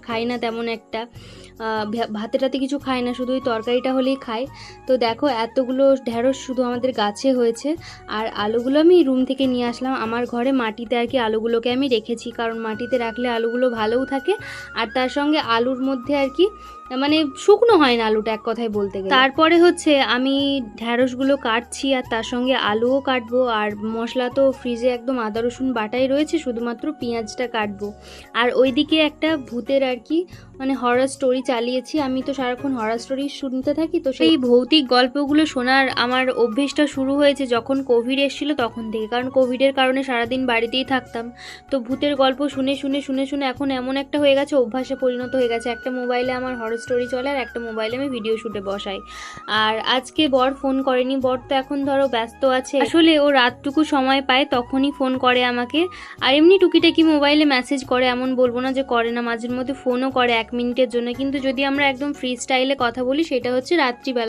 খাই না তেমন একটা, ভাতে টাতে কিছু খাই না, শুধু ওই তরকারিটা হলেই খাই। তো দেখো এতগুলো ঢ্যাঁড়স শুধু আমাদের গাছে হয়েছে। আর আলুগুলো আমি রুম থেকে নিয়ে আসলাম, আমার ঘরে মাটিতে আর কি আলুগুলোকে আমি রেখেছি, কারণ মাটিতে রাখলে আলুগুলো ভালোও থাকে। আর তার সঙ্গে আলুর মধ্যে আর কি মানে শুকনো হয় না আলুটা, এক কথায় বলতে গেলে। তারপরে হচ্ছে আমি ঢ্যাঁড়সগুলো কাটছি আর তার সঙ্গে আলুও কাটবো। আর মশলা তো ফ্রিজে একদম আদা রসুন বাটাই রয়েছে, শুধুমাত্র পেঁয়াজটা কাটবো। আর ওইদিকে একটা ভূতের আর কি মানে হরর স্টোরি চালিয়েছি, আমি তো সারাক্ষণ হরর স্টোরি শুনতে থাকি। তো সেই ভৌতিক গল্পগুলো শোনার আমার অভ্যেসটা শুরু হয়েছে যখন কোভিড এসেছিলো তখন থেকে, কারণ কোভিডের কারণে সারাদিন বাড়িতেই থাকতাম। তো ভূতের গল্প শুনে শুনে শুনে শুনে এখন এমন একটা হয়ে গেছে, অভ্যাসে পরিণত হয়ে গেছে। একটা মোবাইলে আমার হরর স্টোরি চলে আর একটা মোবাইলে আমি ভিডিও শুটে বসাই। আর আজকে বর ফোন করেনি, বর তো এখন ধরো ব্যস্ত আছে, আসলে ও রাতটুকু সময় পায় তখনই ফোন করে আমাকে। আর এমনি টুকিটাকি মোবাইলে মেসেজ করে, এমন বলবো না যে করে না, মাঝের মধ্যে ফোনও করে 1 মিনিটের জন্য। কিন্তু যদি আমরা একদম ফ্রি স্টাইলে কথা বলি সেটা হচ্ছে রাত্রিবেলা।